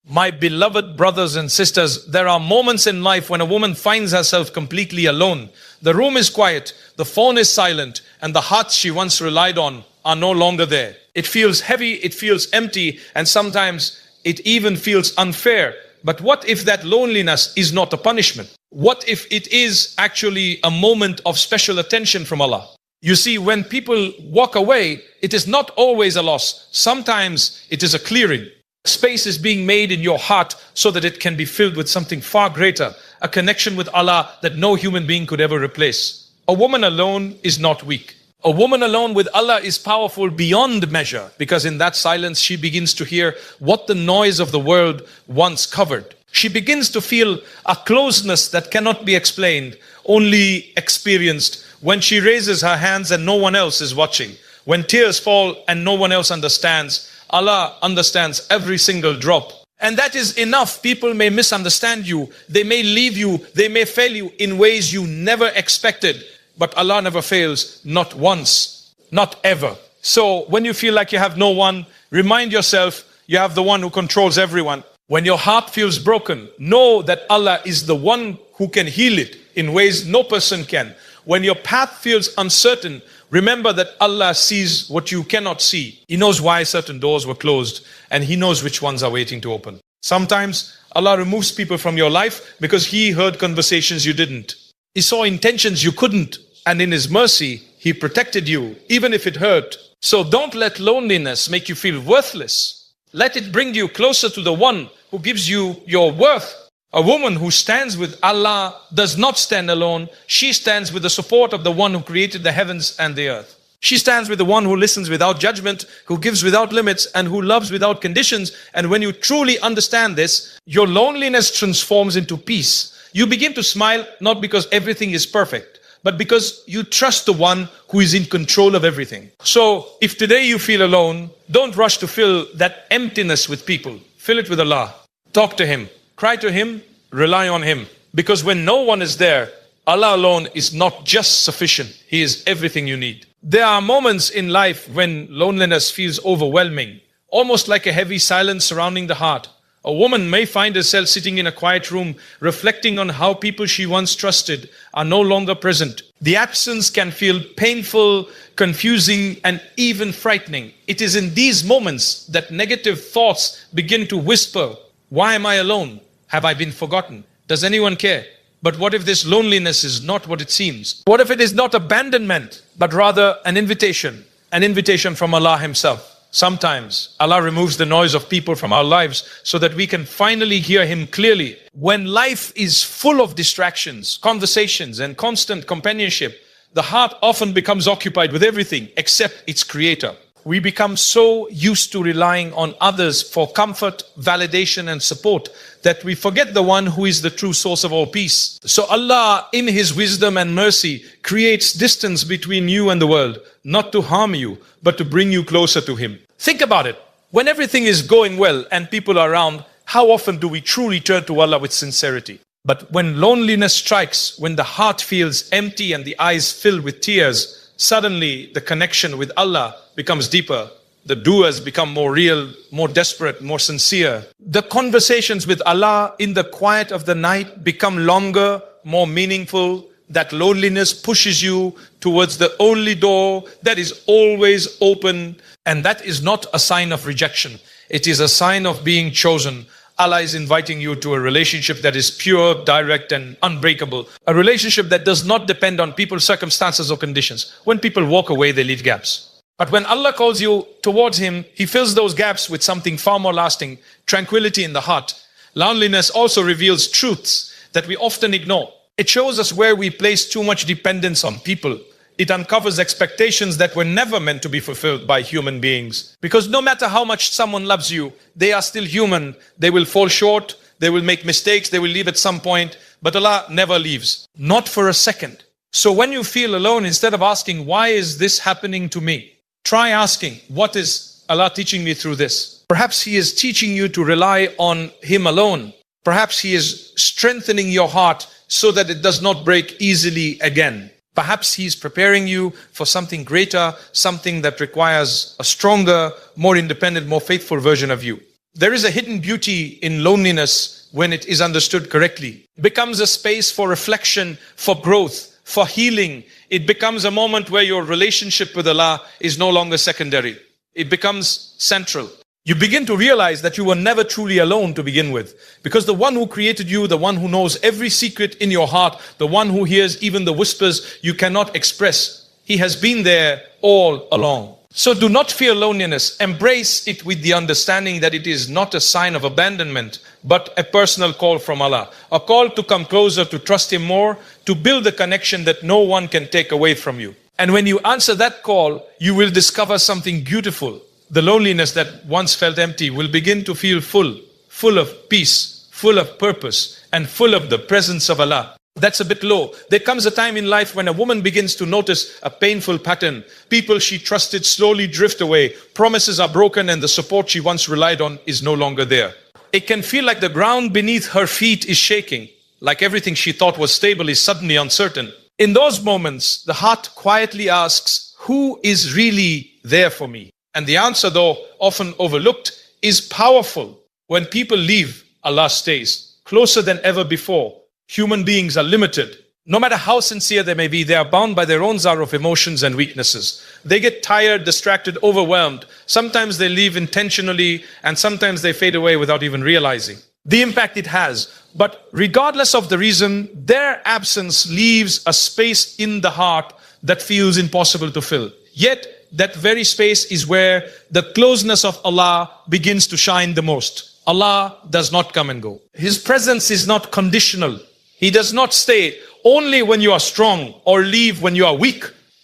My beloved brothers and sisters, there are moments in life when a woman finds herself completely alone. The room is quiet, the phone is silent, and the hearts she once relied on are no longer there. It feels heavy, it feels empty, and sometimes it even feels unfair. But what if that loneliness is not a punishment? What if it is actually a moment of special attention from Allah? You see, when people walk away, it is not always a loss. Sometimes it is a clearing. Space is being made in your heart so that it can be filled with something far greater, a connection with Allah that no human being could ever replace. A woman alone is not weak. A woman alone with Allah is powerful beyond measure, because in that silence she begins to hear what the noise of the world once covered. She begins to feel a closeness that cannot be explained, only experienced when she raises her hands and no one else is watching. When tears fall and no one else understands, Allah understands every single drop. And that is enough. People may misunderstand you. They may leave you. They may fail you in ways you never expected. But Allah never fails, not once, not ever. So when you feel like you have no one, remind yourself you have the one who controls everyone. When your heart feels broken, know that Allah is the one who can heal it in ways no person can. When your path feels uncertain, remember that Allah sees what you cannot see. He knows why certain doors were closed, and He knows which ones are waiting to open. Sometimes Allah removes people from your life because He heard conversations you didn't. He saw intentions you couldn't, and in His mercy, He protected you, even if it hurt. So don't let loneliness make you feel worthless. Let it bring you closer to the one who gives you your worth. A woman who stands with Allah does not stand alone. She stands with the support of the one who created the heavens and the earth. She stands with the one who listens without judgment, who gives without limits, and who loves without conditions. And when you truly understand this, your loneliness transforms into peace. You begin to smile not because everything is perfect, but because you trust the one who is in control of everything. So if today you feel alone, don't rush to fill that emptiness with people. Fill it with Allah. Talk to Him. Cry to Him, rely on Him. Because when no one is there, Allah alone is not just sufficient. He is everything you need. There are moments in life when loneliness feels overwhelming, almost like a heavy silence surrounding the heart. A woman may find herself sitting in a quiet room, reflecting on how people she once trusted are no longer present. The absence can feel painful, confusing, and even frightening. It is in these moments that negative thoughts begin to whisper, "Why am I alone? Have I been forgotten? Does anyone care?" But what if this loneliness is not what it seems? What if it is not abandonment, but rather an invitation from Allah Himself? Sometimes Allah removes the noise of people from our lives so that we can finally hear Him clearly. When life is full of distractions, conversations, and constant companionship, the heart often becomes occupied with everything except its Creator. We become so used to relying on others for comfort, validation, and support that we forget the one who is the true source of all peace. So Allah, in His wisdom and mercy, creates distance between you and the world, not to harm you, but to bring you closer to Him. Think about it. When everything is going well and people are around, how often do we truly turn to Allah with sincerity? But when loneliness strikes, when the heart feels empty and the eyes fill with tears, suddenly the connection with Allah becomes deeper. The du'as become more real, more desperate, more sincere. The conversations with Allah in the quiet of the night become longer, more meaningful. That loneliness pushes you towards the only door that is always open. And that is not a sign of rejection. It is a sign of being chosen. Allah is inviting you to a relationship that is pure, direct, and unbreakable. A relationship that does not depend on people's circumstances or conditions. When people walk away, they leave gaps. But when Allah calls you towards Him, He fills those gaps with something far more lasting, tranquility in the heart. Loneliness also reveals truths that we often ignore. It shows us where we place too much dependence on people. It uncovers expectations that were never meant to be fulfilled by human beings. Because no matter how much someone loves you, they are still human. They will fall short, they will make mistakes, they will leave at some point. But Allah never leaves, not for a second. So when you feel alone, instead of asking, "Why is this happening to me?" try asking, "What is Allah teaching me through this?" Perhaps He is teaching you to rely on Him alone. Perhaps He is strengthening your heart so that it does not break easily again. Perhaps He is preparing you for something greater, something that requires a stronger, more independent, more faithful version of you. There is a hidden beauty in loneliness when it is understood correctly. It becomes a space for reflection, for growth, for healing. It becomes a moment where your relationship with Allah is no longer secondary. It becomes central. You begin to realize that you were never truly alone to begin with. Because the one who created you, the one who knows every secret in your heart, the one who hears even the whispers you cannot express, he has been there all along. So do not fear loneliness. Embrace it with the understanding that it is not a sign of abandonment, but a personal call from Allah. A call to come closer, to trust Him more, to build a connection that no one can take away from you. And when you answer that call, you will discover something beautiful. The loneliness that once felt empty will begin to feel full of peace, full of purpose, and full of the presence of Allah. That's a bit low. There comes a time in life when a woman begins to notice a painful pattern. People she trusted slowly drift away. Promises are broken and the support she once relied on is no longer there. It can feel like the ground beneath her feet is shaking, like everything she thought was stable is suddenly uncertain. In those moments, the heart quietly asks, who is really there for me? And the answer, though often overlooked, is powerful. When people leave, Allah stays closer than ever before. Human beings are limited. No matter how sincere they may be, they are bound by their own zar of emotions and weaknesses. They get tired, distracted, overwhelmed. Sometimes they leave intentionally, and sometimes they fade away without even realizing the impact it has. But regardless of the reason, their absence leaves a space in the heart that feels impossible to fill. Yet, that very space is where the closeness of Allah begins to shine the most. Allah does not come and go. His presence is not conditional. He does not stay only when you are strong or leave when you are weak.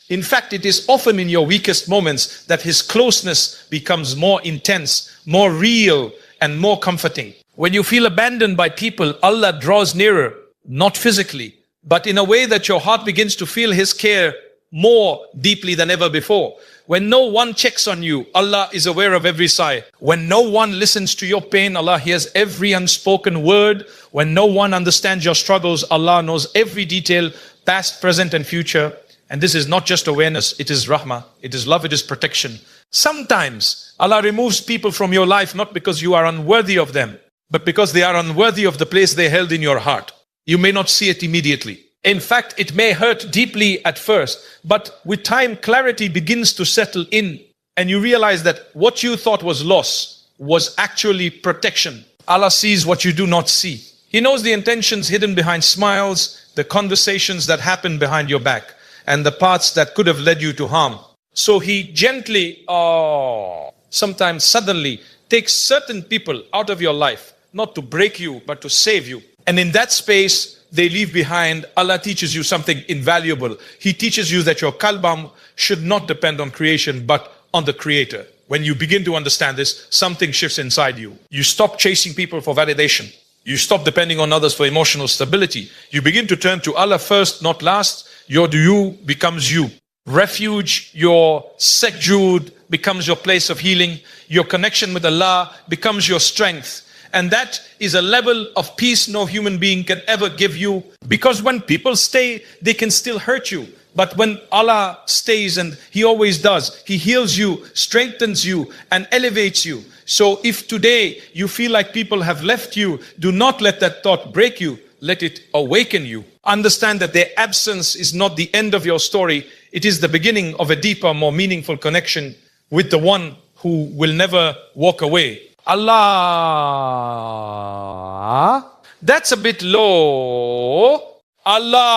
In fact, it is often in your weakest moments that His closeness becomes more intense, more real, and more comforting. When you feel abandoned by people, Allah draws nearer, not physically, but in a way that your heart begins to feel His care more deeply than ever before. When no one checks on you, Allah is aware of every sigh. When no one listens to your pain, Allah hears every unspoken word. When no one understands your struggles, Allah knows every detail, past, present, and future. And this is not just awareness, it is rahmah, it is love, it is protection. Sometimes Allah removes people from your life not because you are unworthy of them, but because they are unworthy of the place they held in your heart. You may not see it immediately. In fact, it may hurt deeply at first, but with time, clarity begins to settle in, and you realize that what you thought was loss was actually protection. Allah sees what you do not see. He knows the intentions hidden behind smiles, the conversations that happen behind your back, and the paths that could have led you to harm. So He gently, sometimes suddenly, takes certain people out of your life, not to break you, but to save you. And in that space they leave behind, Allah teaches you something invaluable. He teaches you that your qalbam should not depend on creation, but on the Creator. When you begin to understand this, something shifts inside you. You stop chasing people for validation. You stop depending on others for emotional stability. You begin to turn to Allah first, not last. Your you becomes you. Refuge, your sujood becomes your place of healing. Your connection with Allah becomes your strength. And that is a level of peace no human being can ever give you. Because when people stay, they can still hurt you. But when Allah stays, and He always does, He heals you, strengthens you, and elevates you. So if today you feel like people have left you, do not let that thought break you. Let it awaken you. Understand that their absence is not the end of your story. It is the beginning of a deeper, more meaningful connection with the one who will never walk away. Allah, that's a bit low. Allah.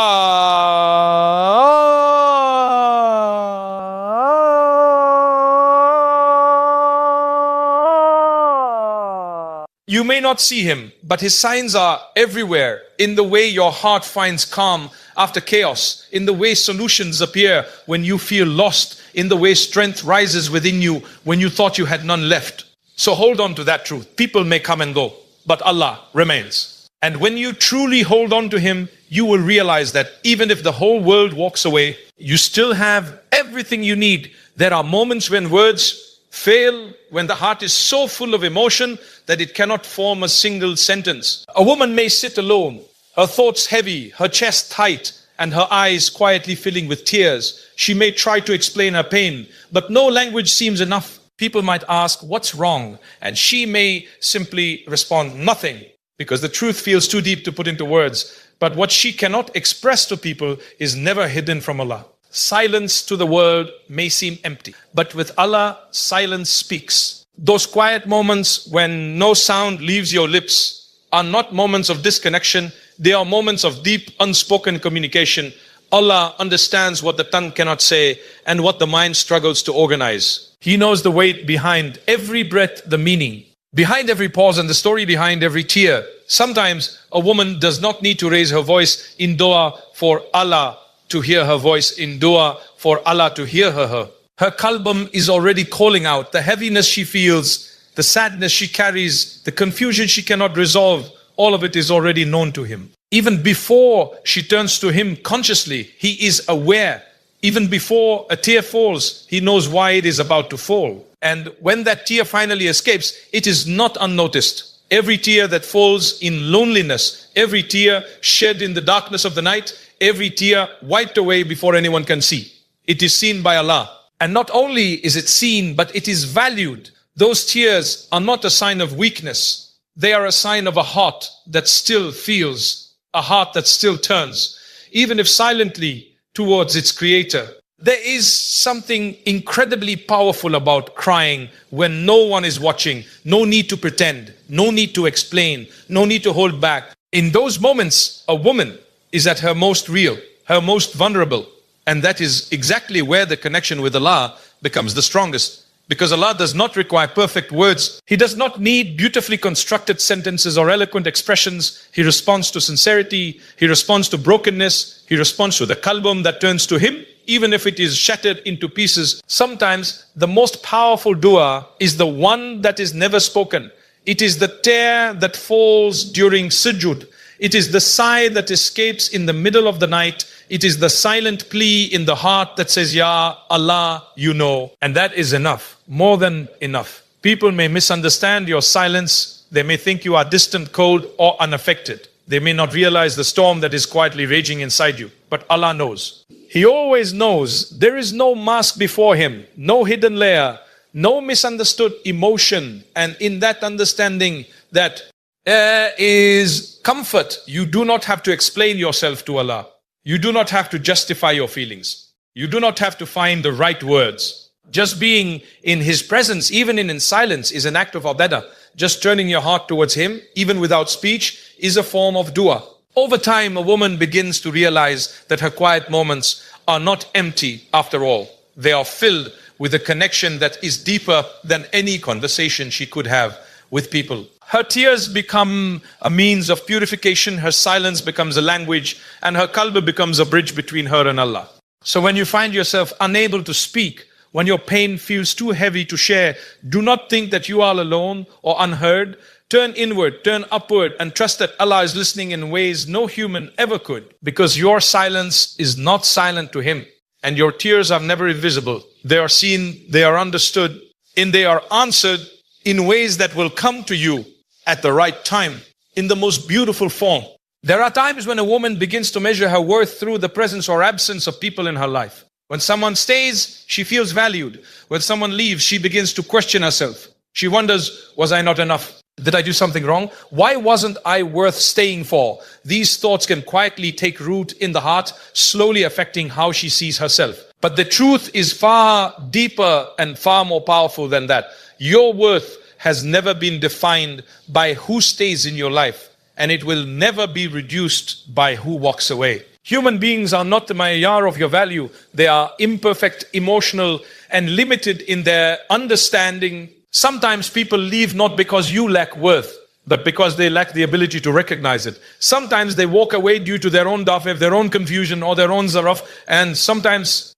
You may not see Him, but His signs are everywhere. In the way your heart finds calm after chaos, in the way solutions appear when you feel lost, in the way strength rises within you when you thought you had none left. So hold on to that truth. People may come and go, but Allah remains. And when you truly hold on to Him, you will realize that even if the whole world walks away, you still have everything you need. There are moments when words fail, when the heart is so full of emotion that it cannot form a single sentence. A woman may sit alone, her thoughts heavy, her chest tight, and her eyes quietly filling with tears. She may try to explain her pain, but no language seems enough. People might ask, what's wrong? And she may simply respond, nothing, because the truth feels too deep to put into words. But what she cannot express to people is never hidden from Allah. Silence to the world may seem empty, but with Allah, silence speaks. Those quiet moments when no sound leaves your lips are not moments of disconnection. They are moments of deep, unspoken communication. Allah understands what the tongue cannot say and what the mind struggles to organize. He knows the weight behind every breath, the meaning behind every pause, and the story behind every tear. Sometimes a woman does not need to raise her voice in dua for Allah to hear her voice, in dua for Allah to hear her. Her qalbum is already calling out. The heaviness she feels, the sadness she carries, the confusion she cannot resolve, all of it is already known to Him. Even before she turns to Him consciously, He is aware. Even before a tear falls, He knows why it is about to fall. And when that tear finally escapes, it is not unnoticed. Every tear that falls in loneliness, every tear shed in the darkness of the night, every tear wiped away before anyone can see. It is seen by Allah. And not only is it seen, but it is valued. Those tears are not a sign of weakness. They are a sign of a heart that still feels, a heart that still turns, even if silently, towards its Creator. There is something incredibly powerful about crying when no one is watching. No need to pretend, no need to explain, no need to hold back. In those moments, a woman is at her most real, her most vulnerable. And that is exactly where the connection with Allah becomes the strongest. Because Allah does not require perfect words. He does not need beautifully constructed sentences or eloquent expressions. He responds to sincerity. He responds to brokenness. He responds to the qalbum that turns to Him, even if it is shattered into pieces. Sometimes the most powerful dua is the one that is never spoken. It is the tear that falls during sujood. It is the sigh that escapes in the middle of the night. It is the silent plea in the heart that says, Ya Allah, you know. And that is enough, more than enough. People may misunderstand your silence. They may think you are distant, cold, or unaffected. They may not realize the storm that is quietly raging inside you. But Allah knows. He always knows. There is no mask before Him, no hidden layer, no misunderstood emotion. And in that understanding, that is comfort. You do not have to explain yourself to Allah. You do not have to justify your feelings. You do not have to find the right words. Just being in His presence, even in silence, is an act of ibadah. Just turning your heart towards Him, even without speech, is a form of dua. Over time, a woman begins to realize that her quiet moments are not empty after all. They are filled with a connection that is deeper than any conversation she could have with people. Her tears become a means of purification, her silence becomes a language, and her qalb becomes a bridge between her and Allah. So when you find yourself unable to speak, when your pain feels too heavy to share, do not think that you are alone or unheard. Turn inward, turn upward, and trust that Allah is listening in ways no human ever could. Because your silence is not silent to Him, and your tears are never invisible. They are seen, they are understood, and they are answered in ways that will come to you at the right time, in the most beautiful form. There are times when a woman begins to measure her worth through the presence or absence of people in her life. When someone stays, she feels valued. When someone leaves, she begins to question herself. She wonders, was I not enough? Did I do something wrong? Why wasn't I worth staying for? These thoughts can quietly take root in the heart, slowly affecting how she sees herself. But the truth is far deeper and far more powerful than that. Your worth has never been defined by who stays in your life, and it will never be reduced by who walks away. Human beings are not the ma'yar of your value. They are imperfect, emotional, and limited in their understanding. Sometimes people leave not because you lack worth, but because they lack the ability to recognize it. Sometimes they walk away due to their own dafif, their own confusion, or their own zaraf, and sometimes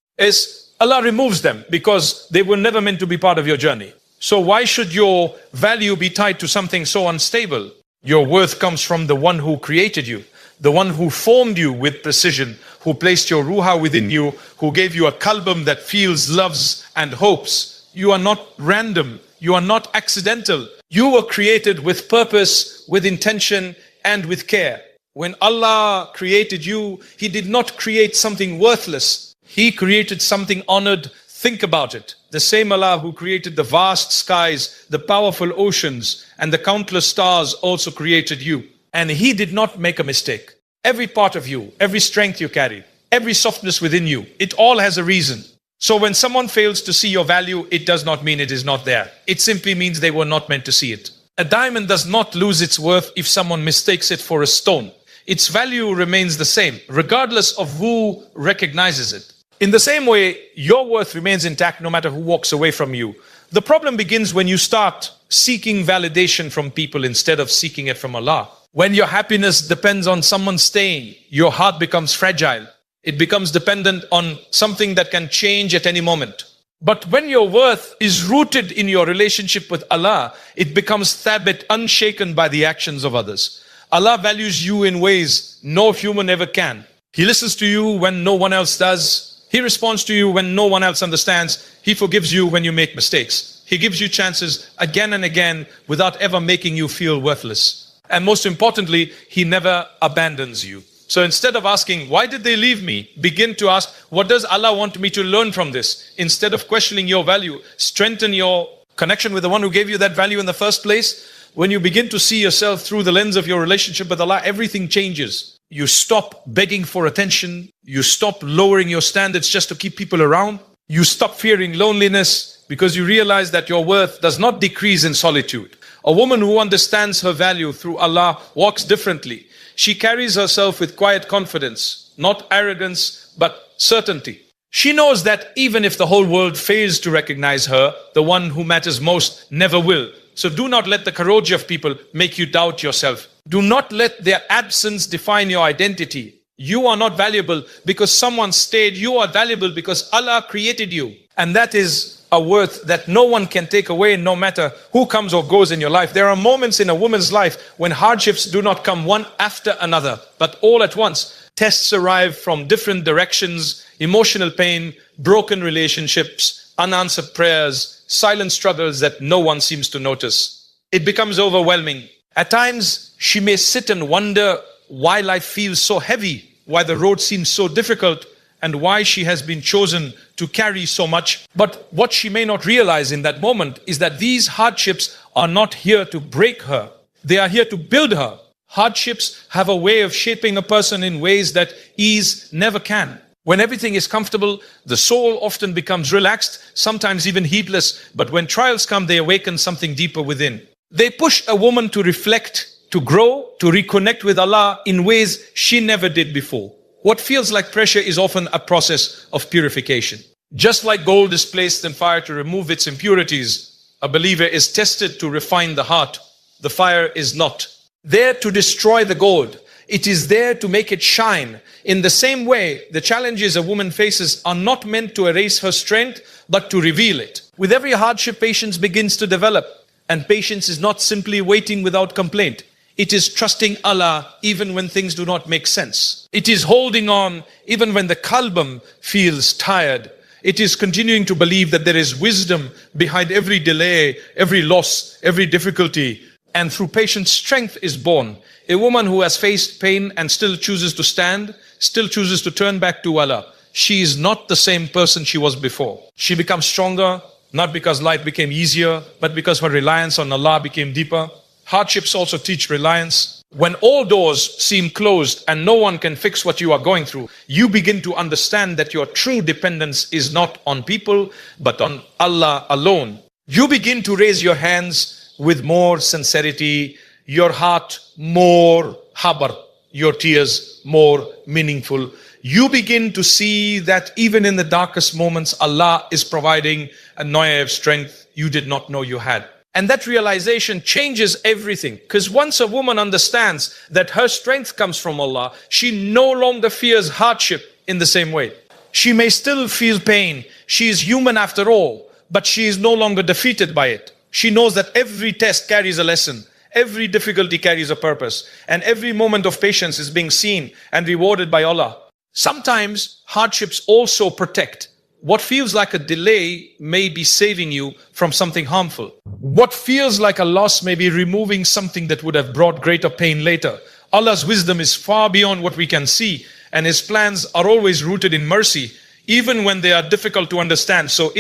Allah removes them because they were never meant to be part of your journey. So why should your value be tied to something so unstable? Your worth comes from the one who created you, the one who formed you with precision, who placed your ruha within you, who gave you a qalbum that feels, loves, and hopes. You are not random. You are not accidental. You were created with purpose, with intention, and with care. When Allah created you, He did not create something worthless. He created something honored, Think about it. The same Allah who created the vast skies, the powerful oceans, and the countless stars also created you. And He did not make a mistake. Every part of you, every strength you carry, every softness within you, it all has a reason. So when someone fails to see your value, it does not mean it is not there. It simply means they were not meant to see it. A diamond does not lose its worth if someone mistakes it for a stone. Its value remains the same, regardless of who recognizes it. In the same way, your worth remains intact no matter who walks away from you. The problem begins when you start seeking validation from people instead of seeking it from Allah. When your happiness depends on someone staying, your heart becomes fragile. It becomes dependent on something that can change at any moment. But when your worth is rooted in your relationship with Allah, it becomes thabit, unshaken by the actions of others. Allah values you in ways no human ever can. He listens to you when no one else does. He responds to you when no one else understands. He forgives you when you make mistakes. He gives you chances again and again without ever making you feel worthless. And most importantly, He never abandons you. So instead of asking, why did they leave me? Begin to ask, what does Allah want me to learn from this? Instead of questioning your value, strengthen your connection with the one who gave you that value in the first place. When you begin to see yourself through the lens of your relationship with Allah, everything changes. You stop begging for attention. You stop lowering your standards just to keep people around. You stop fearing loneliness because you realize that your worth does not decrease in solitude. A woman who understands her value through Allah walks differently. She carries herself with quiet confidence, not arrogance, but certainty. She knows that even if the whole world fails to recognize her, the one who matters most never will. So do not let the courage of people make you doubt yourself. Do not let their absence define your identity. You are not valuable because someone stayed. You are valuable because Allah created you. And that is a worth that no one can take away, no matter who comes or goes in your life. There are moments in a woman's life when hardships do not come one after another, but all at once. Tests arrive from different directions, emotional pain, broken relationships, unanswered prayers, silent struggles that no one seems to notice. It becomes overwhelming. At times, she may sit and wonder why life feels so heavy, why the road seems so difficult, and why she has been chosen to carry so much. But what she may not realize in that moment is that these hardships are not here to break her. They are here to build her. Hardships have a way of shaping a person in ways that ease never can. When everything is comfortable, the soul often becomes relaxed, sometimes even heedless. But when trials come, they awaken something deeper within. They push a woman to reflect, to grow, to reconnect with Allah in ways she never did before. What feels like pressure is often a process of purification. Just like gold is placed in fire to remove its impurities, a believer is tested to refine the heart. The fire is not there to destroy the gold. It is there to make it shine. In the same way, the challenges a woman faces are not meant to erase her strength, but to reveal it. With every hardship, patience begins to develop. And patience is not simply waiting without complaint. It is trusting Allah even when things do not make sense. It is holding on even when the qalbam feels tired. It is continuing to believe that there is wisdom behind every delay, every loss, every difficulty. And through patience, strength is born. A woman who has faced pain and still chooses to stand, still chooses to turn back to Allah. She is not the same person she was before. She becomes stronger, not because life became easier, but because her reliance on Allah became deeper. Hardships also teach reliance. When all doors seem closed and no one can fix what you are going through, you begin to understand that your true dependence is not on people, but on Allah alone. You begin to raise your hands with more sincerity, your heart more habar, your tears more meaningful. You begin to see that even in the darkest moments, Allah is providing a noya of strength you did not know you had. And that realization changes everything. Because once a woman understands that her strength comes from Allah, she no longer fears hardship in the same way. She may still feel pain. She is human after all, but she is no longer defeated by it. She knows that every test carries a lesson. Every difficulty carries a purpose. And every moment of patience is being seen and rewarded by Allah. Sometimes hardships also protect. What feels like a delay may be saving you from something harmful. What feels like a loss may be removing something that would have brought greater pain later. Allah's wisdom is far beyond what we can see, and His plans are always rooted in mercy. even when they are difficult to understand. So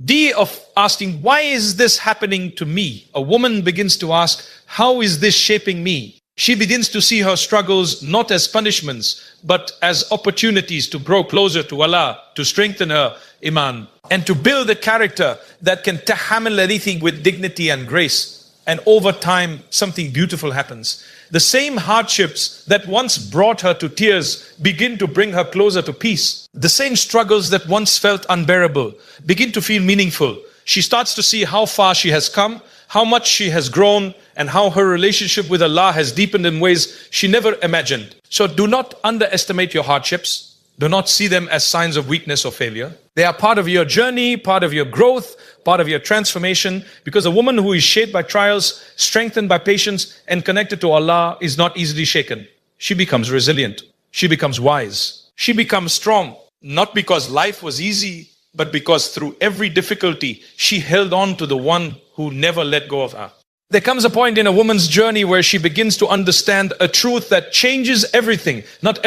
D of asking, why is this happening to me? A woman begins to ask, how is this shaping me? She begins to see her struggles not as punishments, but as opportunities to grow closer to Allah, to strengthen her iman, and to build a character that can tahammul anything with dignity and grace. And over time, something beautiful happens. The same hardships that once brought her to tears begin to bring her closer to peace. The same struggles that once felt unbearable begin to feel meaningful. She starts to see how far she has come, how much she has grown, and how her relationship with Allah has deepened in ways she never imagined. So do not underestimate your hardships. Do not see them as signs of weakness or failure. They are part of your journey, part of your growth, part of your transformation, because a woman who is shaped by trials, strengthened by patience, and connected to Allah is not easily shaken. She becomes resilient. She becomes wise. She becomes strong, not because life was easy, but because through every difficulty, she held on to the one who never let go of her. There comes a point in a woman's journey where she begins to understand a truth that changes everything. Not